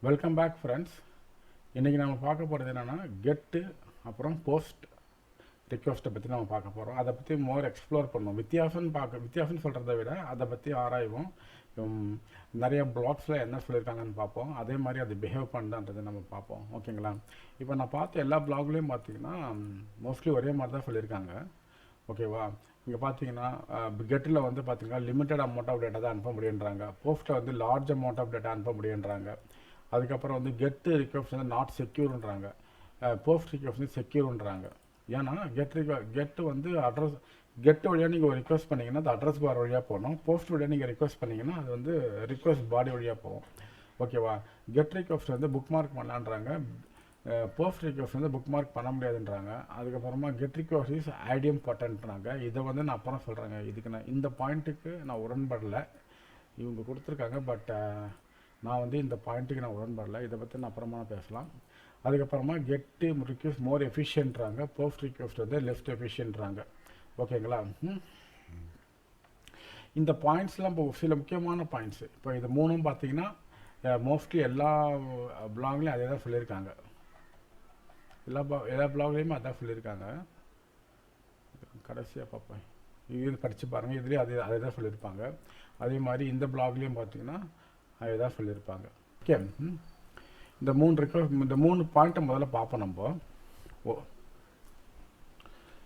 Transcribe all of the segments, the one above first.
Welcome back friends. இன்றைக்கி நம்ம பார்க்க போகிறது என்னென்னா கெட்டு அப்புறம் போஸ்ட் ரிக்வெஸ்ட்டை பற்றி நம்ம பார்க்க போகிறோம். அதை பற்றி மோர் எக்ஸ்ப்ளோர் பண்ணுவோம். வித்தியாசம்னு சொல்கிறத விட அதை பற்றி ஆராய்வோம். நிறைய பிளாக்ஸில் என்ன சொல்லியிருக்காங்கன்னு பார்ப்போம். அதே மாதிரி அது பிஹேவ் பண்ணுறதை நம்ம பார்ப்போம். ஓகேங்களா? இப்போ நான் பார்த்த எல்லா பிளாக்லேயும் பார்த்தீங்கன்னா மோஸ்ட்லி ஒரே மாதிரி தான் சொல்லியிருக்காங்க. ஓகேவா? இங்கே பார்த்தீங்கன்னா கெட்டில் வந்து பார்த்தீங்கன்னா லிமிட்டட் அமௌண்ட் ஆஃப் டேட்டா தான் அனுப்ப முடியுன்றாங்க. போஸ்ட்டில் வந்து லார்ஜ் அமௌண்ட் ஆஃப் டேட்டா அனுப்ப முடியுன்றாங்க. அதுக்கப்புறம் வந்து கெட்டு ரிக்வெஸ்ட் வந்து நாட் செக்யூர்ன்றாங்க. போஸ்ட் ரிக்வெஸ்ட் வந்து செக்யூர்ன்றாங்க. ஏன்னா கெட்டு வந்து கெட் வழியாக நீங்கள் ஒரு ரிக்வெஸ்ட் பண்ணிங்கன்னா அது அட்ரஸ் பார் வழியாக போகணும். போஸ்ட் வழியாக நீங்கள் ரிக்வெஸ்ட் பண்ணிங்கன்னா அது வந்து ரிக்வெஸ்ட் பாடி வழியாக போகும். ஓகேவா? கெட் ரிக்வெஸ்ட் வந்து புக் மார்க் பண்ணலான்றாங்க. போஸ்ட் ரிக்வெஸ்ட் வந்து புக் மார்க் பண்ண முடியாதுன்றாங்க. அதுக்கப்புறமா கெட் ரிக்வெஸ்ட் இஸ் ஐடியம் பட்டன்றாங்க. இதை வந்து நான் அப்புறம் சொல்கிறேங்க. இதுக்கு நான் இந்த பாயிண்ட்டுக்கு நான் உடன்படலை. இவங்க கொடுத்துருக்காங்க, பட் நான் வந்து இந்த பாயிண்ட்டுக்கு நான் உடன்படலை. இதை பற்றி நான் அப்புறமா பேசலாம். அதுக்கப்புறமா கெட்டு ரிக்வெஸ்ட் மோர் எஃபிஷியன்ட்றாங்க. போஸ்ட் ரிக்வெஸ்ட் வந்து லெஃப்ட் எஃபிஷியன்ட்றாங்க. ஓகேங்களா? இந்த பாயிண்ட்ஸ்லாம் இப்போ சில முக்கியமான பாயிண்ட்ஸு. இப்போ இது மூணும் பார்த்தீங்கன்னா மோஸ்ட்லி எல்லா பிளாக்லேயும் அதே தான் சொல்லியிருக்காங்க. எல்லா பிளாக்லேயுமே அதான் சொல்லியிருக்காங்க. கடைசியாக பார்ப்பேன், இது படித்து பாருங்கள். இதுலேயும் அதே தான் சொல்லியிருப்பாங்க. அதே மாதிரி இந்த பிளாக்லேயும் பார்த்தீங்கன்னா அதே தான் சொல்லியிருப்பாங்க. ஓகே, இந்த மூணு பாயிண்ட்டை முதல்ல பார்ப்போம் நம்ம.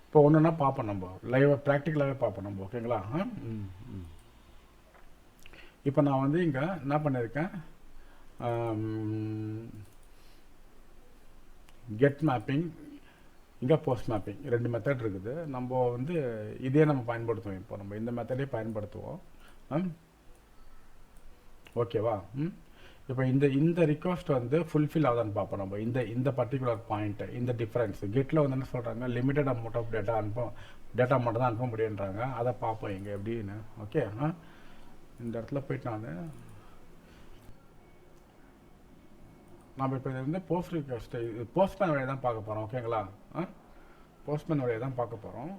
இப்போ ஒன்றுன்னா பார்ப்போம் நம்ம லைவாக ப்ராக்டிக்கலாகவே பார்ப்போம் நம்ம. ஓகேங்களா? இப்போ நான் வந்து இங்கே என்ன பண்ணியிருக்கேன், கெட் மேப்பிங், இங்கே போஸ்ட் மேப்பிங், ரெண்டு மெத்தட் இருக்குது. நம்ம வந்து இதே நம்ம பயன்படுத்துவோம். இப்போ நம்ம இந்த மெத்தடே பயன்படுத்துவோம். ஓகேவா? இப்போ இந்த ரிக்வெஸ்ட் வந்து ஃபுல்ஃபில் ஆகுதான்னு பார்ப்போம் நம்ம. இந்த பர்டிகுலர் பாயிண்ட்டு, இந்த டிஃப்ரென்ஸ் கெட்டில் வந்து என்ன சொல்கிறாங்க, லிமிட்டட் அமௌண்ட் ஆஃப் டேட்டா மட்டும் தான் அனுப்ப முடியுன்றாங்க. அதை பார்ப்போம் இங்கே எப்படின்னு. ஓகே, இந்த இடத்துல போயிட்டு நம்ம இப்போ இது வந்து போஸ்ட் ரிக்வெஸ்ட்டு போஸ்ட்மேன் வழியாக தான் பார்க்க போகிறோம். ஓகேங்களா? போஸ்ட்மேன் வழியாக தான் பார்க்க போகிறோம்.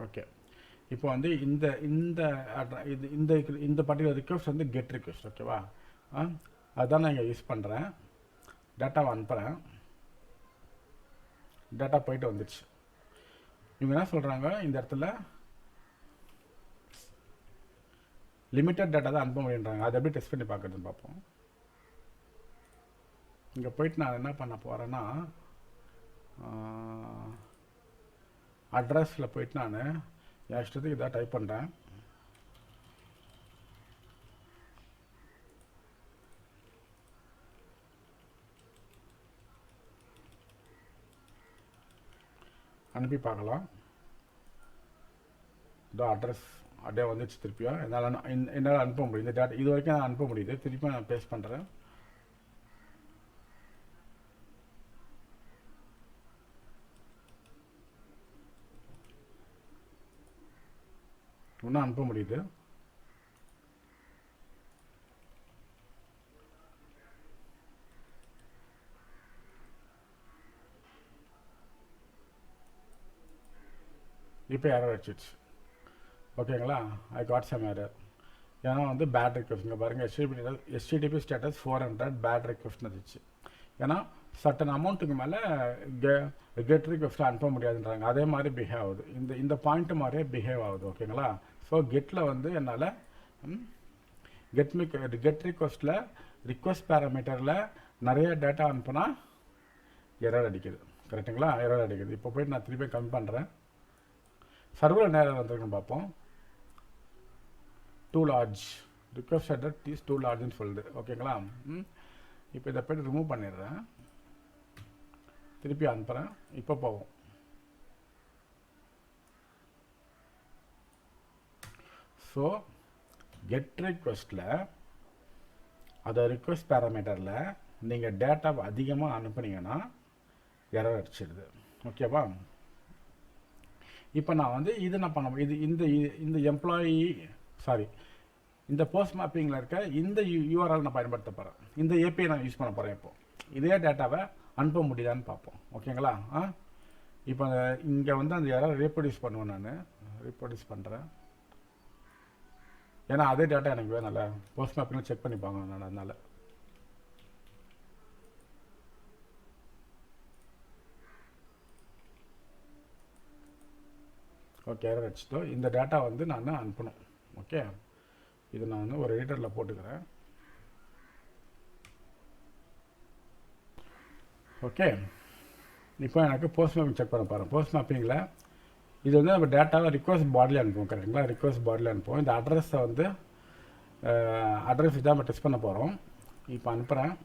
ஓகே, இப்போ வந்து இந்த பர்டிகுலர் ரிக்வெஸ்ட் வந்து கெட் ரிக்வெஸ்ட். ஓகேவா? அதுதான் நான் இங்கே யூஸ் பண்ணுறேன். டேட்டாவை அனுப்புகிறேன். டேட்டா போயிட்டு வந்துடுச்சு. இவங்க என்ன சொல்கிறாங்க, இந்த இடத்துல லிமிட்டட் டேட்டா தான் அனுப்ப முடியுன்றாங்க. அதை எப்படி டெஸ்ட் பண்ணி பார்க்குறதுன்னு பார்ப்போம். இங்கே போயிட்டு நான் என்ன பண்ண போகிறேன்னா, அட்ரஸில் போயிட்டு நான் என் இஷ்டத்துக்கு இதாக டைப் பண்ணுறேன். அனுப்பி பார்க்கலாம். இதோ அட்ரஸ் அப்படியே வந்துச்சு. திருப்பியும் என்னால் அனுப்ப முடியும். இந்த டேட்டா இது வரைக்கும் நான் அனுப்ப முடியுது. திருப்பியும் நான் பேஸ்ட் பண்ணுறேன். இன்னும் அனுப்ப முடியுது. இப்போ எரர் அடிச்சிடுச்சு. ஓகேங்களா? I got some error. ஏன்னா வந்து பேட் ரிக்வெஸ்ட். இங்கே பாருங்கள், HTTP ஸ்டேட்டஸ் 400 பேட் ரிக்வெஸ்ட் இருந்துச்சு. ஏன்னா சட்டன் அமௌண்ட்டுக்கு மேலே கெட் ரிக்வெஸ்ட் அனுப்ப முடியாதுன்றாங்க. அதே மாதிரி பிஹேவ் ஆகுது. இந்த பாயிண்ட் மாதிரியே பிஹேவ் ஆகுது. ஓகேங்களா? ஸோ கெட்டில் வந்து என்னால் கெட் ரிக்வெஸ்ட்டில் ரிக்வெஸ்ட் பேராமீட்டரில் நிறைய டேட்டா அனுப்புனா எரர் அடிக்குது. கரெக்டுங்களா? எரர் அடிக்குது. இப்போ போய்ட்டு நான் திருப்பி கம்மி பண்ணுறேன். சர்வர் நேரம் வந்துருக்குன்னு பார்ப்போம். Too large request address is too லார்ஜ்னு சொல்லுது. ஓகேங்களா? இப்போ இதை போய்ட்டு ரிமூவ் பண்ணிடுறேன். திருப்பி அனுப்புகிறேன். இப்போ போவோம். ஸோ கெட் ரிக்வெஸ்ட்டில் அதை ரிக்வெஸ்ட் பேராமீட்டரில் நீங்கள் டேட்டாவை அதிகமாக அனுப்புனீங்கன்னா எரர் அடிச்சிடுது. ஓகேவா? இப்போ நான் வந்து இது நான் பண்ண இந்த எம்ப்ளாயி இந்த போஸ்ட் மேப்பிங்கில் இருக்க இந்த யூஆர்எல் நான் பயன்படுத்த போகிறேன். இந்த ஏபிஐ நான் யூஸ் பண்ண போகிறேன். இப்போது இதே டேட்டாவை அனுப்ப முடியுதான்னு பார்ப்போம். ஓகேங்களா? இப்போ இங்கே வந்து அந்த எரர் ரீப்ரொடியூஸ் பண்ணுவேன். நான் ரீப்ரொடியூஸ் பண்ணுறேன். ஏன்னா அதே டேட்டா எனக்கு வேணும்ல, போஸ்ட் மேப்பிங்கில் செக் பண்ணி பார்க்கணும் நான். அதனால் ஓகே, எரர் வச்சுட்டோம். இந்த டேட்டா வந்து நான் அனுப்பணும். ஓகே, இது நான் வந்து ஒரு எடிட்டரில் போட்டுக்கிறேன். ஓகே, இப்போ எனக்கு போஸ்ட் மேப்பிங் செக் பண்ண பாருங்கள். போஸ்ட் மேப்பிங்கில் இது வந்து நம்ம டேட்டாவை ரிக்வஸ்ட் பாடியில் அனுப்புவோம். கரெக்டுங்களா? ரிக்வஸ்ட் பாடியில் அனுப்புவோம். இந்த அட்ரஸை வந்து அட்ரஸ் தான் நம்ம டெஸ்ட் பண்ண போகிறோம். இப்போ அனுப்புகிறேன்,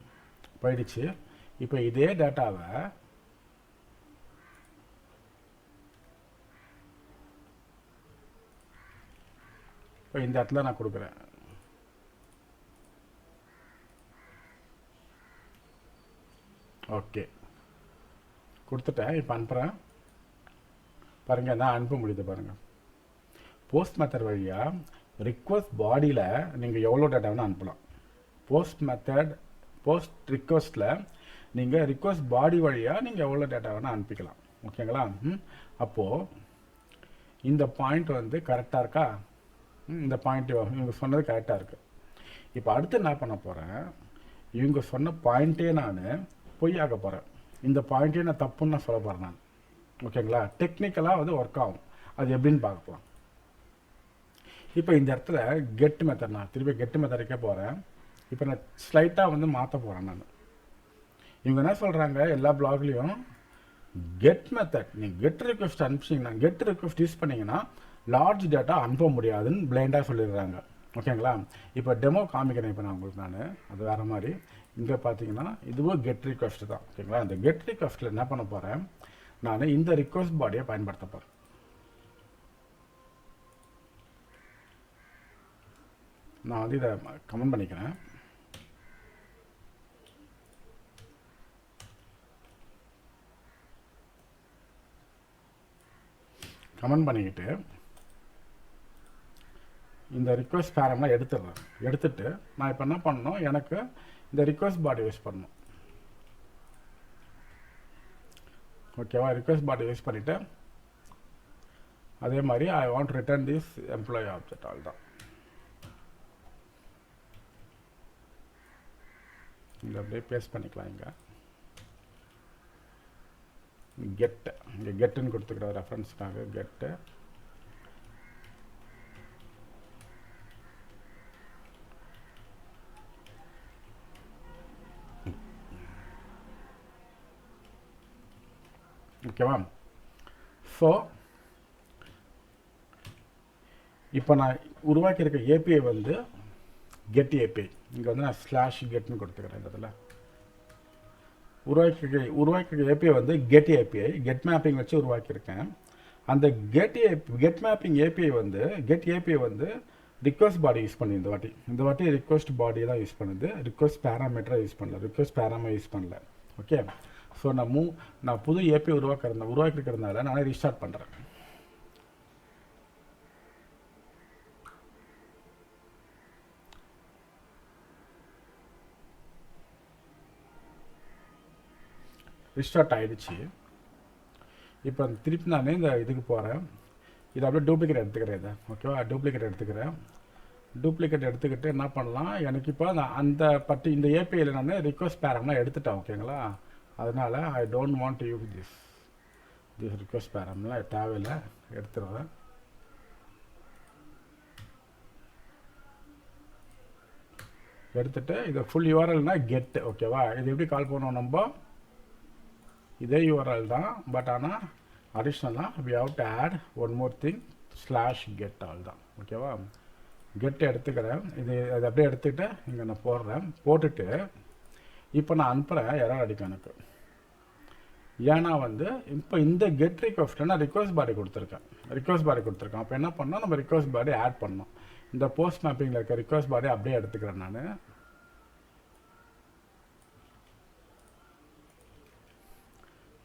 போயிடுச்சு. இப்போ இதே டேட்டாவை இப்போ இந்த இடத்துல நான் கொடுக்குறேன். ஓகே, கொடுத்துட்டேன். இப்போ அனுப்புகிறேன் பாருங்கள், நான் அனுப்ப முடியுது பாருங்கள். போஸ்ட் மெத்தட் வழியாக ரிக்வஸ்ட் பாடியில் நீங்கள் எவ்வளோ டேட்டா வேணால் அனுப்பலாம். போஸ்ட் ரிக்வஸ்ட்டில் நீங்கள் ரிக்வஸ்ட் பாடி வழியாக நீங்கள் எவ்வளோ டேட்டா வேணால் அனுப்பிக்கலாம். ஓகேங்களா? அப்போது இந்த பாயிண்ட் வந்து கரெக்டாக இருக்கா? இந்த பாயிண்ட் இவங்க சொன்னது கரெக்டாக இருக்குது. இப்போ அடுத்து என்ன பண்ண போகிறேன், இவங்க சொன்ன பாயிண்ட்டே நான் பொய்யாக்க போகிறேன். இந்த பாயிண்ட்டே நான் தப்புன்னு நான் சொல்ல போகிறேன் நான். ஓகேங்களா? டெக்னிக்கலாக வந்து ஒர்க் ஆகும். அது எப்படின்னு பார்க்கலாம். இப்போ இந்த இடத்துல கெட் மெத்தட், நான் திருப்பி கெட் மெத்தடுக்கே போகிறேன். இப்போ நான் ஸ்லைட்டாக வந்து மாற்ற போகிறேன் நான். இவங்க என்ன சொல்கிறாங்க, எல்லா பிளாக்லேயும் கெட் மெத்தட், நீங்கள் கெட் ரிக்வெஸ்ட் அனுப்பிச்சிங்கன்னா, கெட் ரிக்வெஸ்ட் யூஸ் பண்ணிங்கன்னா லார்ஜ் டேட்டா அனுப்ப முடியாதுன்னு பிளைண்டாக சொல்லிடுறாங்க. ஓகேங்களா? இப்போ டெமோ காமிக்கிறேன். இப்போ நான் உங்களுக்கு அது வேறு மாதிரி. இங்கே பார்த்தீங்கன்னா இதுவும் கெட் ரிக்வெஸ்ட் தான். ஓகேங்களா? அந்த கெட் ரிக்வெஸ்ட்டில் என்ன பண்ண போகிறேன், நான் இந்த ரிக்வெஸ்ட் பாடியை பயன்படுத்த போகிறேன். நான் வந்து இதை கமெண்ட் பண்ணிக்கிறேன். கமெண்ட் பண்ணிக்கிட்டு இந்த ரிக்வெஸ்ட் பேரம்லாம் எடுத்துடுறேன். எடுத்துட்டு நான் இப்போ என்ன பண்ணணும், எனக்கு இந்த ரிக்வெஸ்ட் பாடி யூஸ் பண்ணணும். ஓகேவா? ரிக்வெஸ்ட் பாடி யூஸ் பண்ணிவிட்டு அதே மாதிரி I want return this employee object. All தான் இங்கே அப்படியே பேஸ்ட் பண்ணிக்கலாம். இங்கே கெட்டு, இங்கே கெட்டுன்னு கொடுத்துக்கிற ரெஃபரன்ஸ்க்காக கெட்டு. ஓகேவா? ஸோ இப்போ நான் உருவாக்கியிருக்க ஏபிஐ வந்து கெட் ஏபிஐ. இங்கே வந்து நான் ஸ்லாஷ் கெட்னு கொடுத்துக்கிறேன். இந்த இதில் உருவாக்கியிருக்க ஏபிஐ வந்து கெட் ஏபிஐ, கெட் மேப்பிங் வச்சு உருவாக்கியிருக்கேன். அந்த கெட் மேப்பிங் ஏபிஐ வந்து கெட் ஏபிஐ வந்து ரிக்வெஸ்ட் பாடி யூஸ் பண்ணி இந்த வாட்டி ரிக்வெஸ்ட் பாடி தான் யூஸ் பண்ணுது. ரிக்வெஸ்ட் பேராமீட்டராக யூஸ் பண்ணல, ரிக்வெஸ்ட் பேராமா யூஸ் பண்ணல. ஓகே, ஸோ நான் புது ஏபிஐ உருவாக்கிருக்கிறதுனால நானே ரீஸ்டார்ட் பண்ணுறேன். ரீஸ்டார்ட் ஆகிடுச்சு. இப்போ திருப்பி நான் இந்த இதுக்கு போகிறேன். இதை அப்படியே டூப்ளிகேட் எடுத்துக்கிறேன். இதை ஓகேவா? டூப்ளிகேட் எடுத்துக்கிட்டு என்ன பண்ணலாம், எனக்கு இப்போ நான் இந்த ஏபிஐயில் நான் ரிக்வெஸ்ட் பேரம்லாம் எடுத்துட்டேன். ஓகேங்களா? அதனால் I don't want to use this request பேரம்லாம் தேவையில்லை, எடுத்துடுறேன். எடுத்துகிட்டு இதை ஃபுல் யூஆர்எல்னா கெட்டு. ஓகேவா? இது எப்படி கால் பண்ணுவோம், நம்ம இதே யூஆர்எல் தான், பட் ஆனால் அடிஷ்னலாக we have to add one more thing /get. All தான். ஓகேவா? கெட் எடுத்துக்கிறேன். அதை அப்படியே எடுத்துக்கிட்டு இங்கே நான் போட்டுட்டு இப்போ நான் அனுப்புகிறேன். எரர் அடிக்கும் எனக்கு. ஏன்னா வந்து இப்போ இந்த கெட் ரிக்வெஸ்ட்டில் நான் ரிக்வெஸ்ட் பாடி கொடுத்துருக்கேன். அப்போ என்ன பண்ணோம், நம்ம ரிக்வெஸ்ட் பாடி ஆட் பண்ணோம். இந்த போஸ்ட் மேப்பிங்கில் இருக்க ரிக்வெஸ்ட் பாடி அப்படியே எடுத்துக்கிறேன். நான்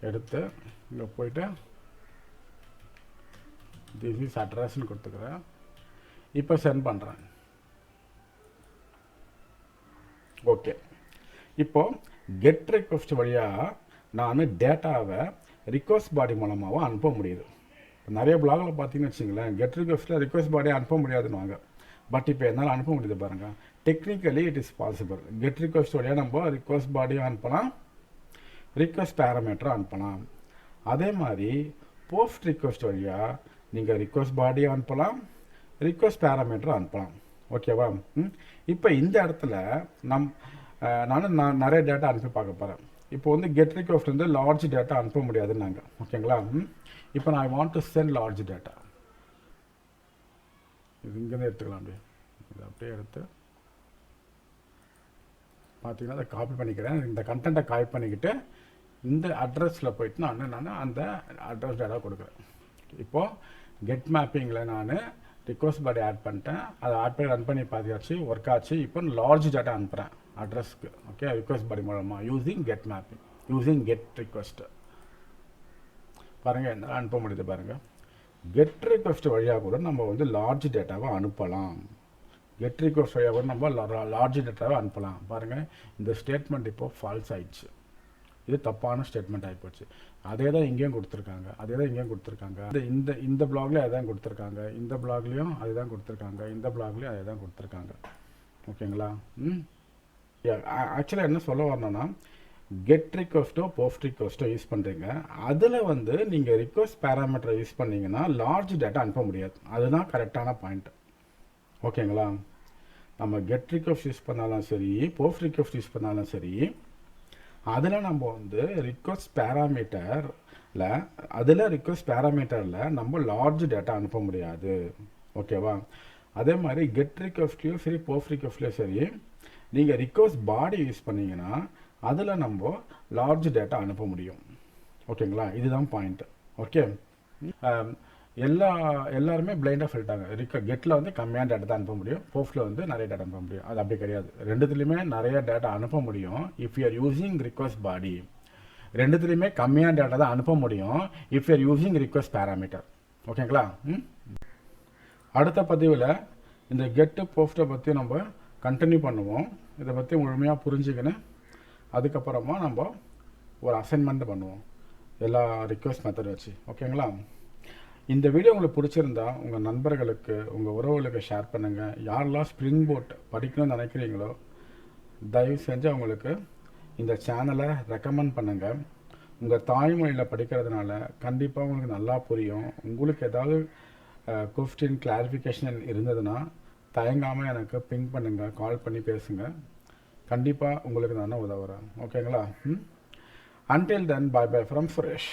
எடுத்து இங்கே போயிட்டு திஸ் இஸ் அட்ரஸ்ன்னு கொடுத்துக்கிறேன். இப்போ சென்ட் பண்ணுறேன். ஓகே, இப்போது கெட் ரிக்வெஸ்ட் வழியாக நான் டேட்டாவை ரிக்வஸ்ட் பாடி மூலமாகவும் அனுப்ப முடியுது. நிறைய பிளாகில் பார்த்தீங்கன்னு வச்சுங்களேன், கெட் ரிக்வஸ்ட்டில் ரிக்வஸ்ட் பாடியை அனுப்ப முடியாதுன்னு. பட் இப்போ என்னால் அனுப்ப முடியுது பாருங்கள். Technically it is possible. Get request வழியாக நம்ம ரிக்வஸ்ட் பாடியும் அனுப்பலாம், ரிக்வஸ்ட் பேராமீட்டரும் அனுப்பலாம். அதே மாதிரி போஸ்ட் ரிக்வஸ்ட் வழியாக நீங்கள் ரிக்வஸ்ட் பாடியை அனுப்பலாம், ரிக்வஸ்ட் பேராமீட்டரும் அனுப்பலாம். ஓகேவா? இப்போ இந்த இடத்துல நான் நிறைய டேட்டா அனுப்பி பார்க்க போகிறேன். இப்போ வந்து கெட் ரிக்வஸ்ட் வந்து லார்ஜ் டேட்டா அனுப்ப முடியாதுன்னாங்க. ஓகேங்களா? இப்போ நான் want to send large data. இது இங்கேருந்து எடுத்துக்கலாம். இது அப்படியே எடுத்து பார்த்தீங்கன்னா அதை காப்பி பண்ணிக்கிறேன். இந்த கண்டென்ட்டை காப்பி பண்ணிக்கிட்டு இந்த அட்ரஸில் போயிட்டு நான் அந்த அட்ரஸ் டேட்டா கொடுக்குறேன். இப்போது கெட் மேப்பிங்கில் நான் ரிக்வஸ்ட் பாடி ஆட் பண்ணிட்டேன். அதை ஆட் பண்ணி ரன் பண்ணி பார்த்தாச்சு, ஒர்க் ஆச்சு. இப்போ லார்ஜ் டேட்டா அனுப்புகிறேன் அட்ரஸ்க்கு. ஓகே, ரிக்வஸ்ட் பாடி மூலமாக using get mapping, using get request. பாருங்கள், என்ன அனுப்ப முடியுது பாருங்கள். கெட் ரிக்வஸ்ட் வழியாக கூட நம்ம வந்து லார்ஜ் டேட்டாவை அனுப்பலாம். கெட் ரிக்வஸ்ட் வழியாக கூட நம்ம லார்ஜ் டேட்டாவை அனுப்பலாம். பாருங்கள், இந்த ஸ்டேட்மெண்ட் இப்போது ஃபால்ஸ் ஆயிடுச்சு. இது தப்பான ஸ்டேட்மெண்ட் ஆகிப்போச்சு. அதே தான் இங்கேயும் கொடுத்துருக்காங்க, அதே தான் இங்கேயும் கொடுத்துருக்காங்க. இந்த பிளாக்லேயும் அதே தான் கொடுத்துருக்காங்க, இந்த பிளாக்லேயும் அதே தான் கொடுத்துருக்காங்க, இந்த பிளாக்லேயும் அதே தான் கொடுத்துருக்காங்க. ஓகேங்களா? ஆக்சுவலாக என்ன சொல்ல வரணும்னா, கெட் ரிக்வஸ்ட்டோ போஸ்ட் ரிக்வஸ்ட்டோ யூஸ் பண்ணுறீங்க, அதில் வந்து நீங்கள் ரிக்வஸ்ட் பேராமீட்டரை யூஸ் பண்ணிங்கன்னா லார்ஜ் டேட்டா அனுப்ப முடியாது. அதுதான் கரெக்டான பாயிண்ட். ஓகேங்களா? நம்ம கெட் ரிக்வஸ்ட் யூஸ் பண்ணாலும் சரி, போஸ்ட் ரிக்வஸ்ட் யூஸ் பண்ணாலும் சரி, அதில் நம்ம வந்து ரிக்வஸ்ட் பேராமீட்டரில் நம்ம லார்ஜ் டேட்டா அனுப்ப முடியாது. ஓகேவா? அதே மாதிரி கெட் ரிக்வஸ்ட்லேயும் சரி, போஸ்ட் ரிக்வஸ்ட்லேயும் சரி, நீங்கள் ரிக்வஸ்ட் பாடி யூஸ் பண்ணிங்கன்னா அதில் நம்ம லார்ஜ் டேட்டா அனுப்ப முடியும். ஓகேங்களா? இதுதான் பாயிண்ட். ஓகே, எல்லாருமே பிளைண்டாக சொல்லிட்டாங்க. கெட்டில் வந்து கம்மியான டேட்டா தான் அனுப்ப முடியும், போஸ்ட்டில் வந்து நிறைய டேட்டா அனுப்ப முடியும். அது அப்படி கிடையாது. ரெண்டுத்துலேயுமே நிறைய டேட்டா அனுப்ப முடியும் if you are using request body. ரெண்டுத்துலேயுமே கம்மியான டேட்டா தான் அனுப்ப முடியும் if you are using request parameter. ஓகேங்களா? அடுத்த பதிவில் இந்த கெட்டு போஸ்ட்டை பற்றி நம்ம கண்டினியூ பண்ணுவோம். இதை பற்றி முழுமையாக புரிஞ்சுக்கின்னு அதுக்கப்புறமா நம்ம ஒரு அசைன்மெண்ட் பண்ணுவோம் எல்லா ரிக்வஸ்ட் மெத்தட் வச்சு. ஓகேங்களா? இந்த வீடியோ உங்களுக்கு பிடிச்சிருந்தா உங்கள் நண்பர்களுக்கு, உங்கள் உறவுகளுக்கு ஷேர் பண்ணுங்கள். யாரெல்லாம் ஸ்ப்ரிங் போட் படிக்கணும்னு நினைக்கிறீங்களோ தயவு செஞ்சு அவங்களுக்கு இந்த சேனலை ரெக்கமெண்ட் பண்ணுங்கள். உங்கள் தாய்மொழியில் படிக்கிறதுனால கண்டிப்பாக உங்களுக்கு நல்லா புரியும். உங்களுக்கு ஏதாவது கொஸ்டின் கிளாரிஃபிகேஷன் இருந்ததுன்னா தயங்காமல் எனக்கு பிங் பண்ணுங்கள், கால் பண்ணி பேசுங்க. கண்டிப்பாக உங்களுக்கு நான் உதவுறேன். ஓகேங்களா? Until then, bye bye from Suresh.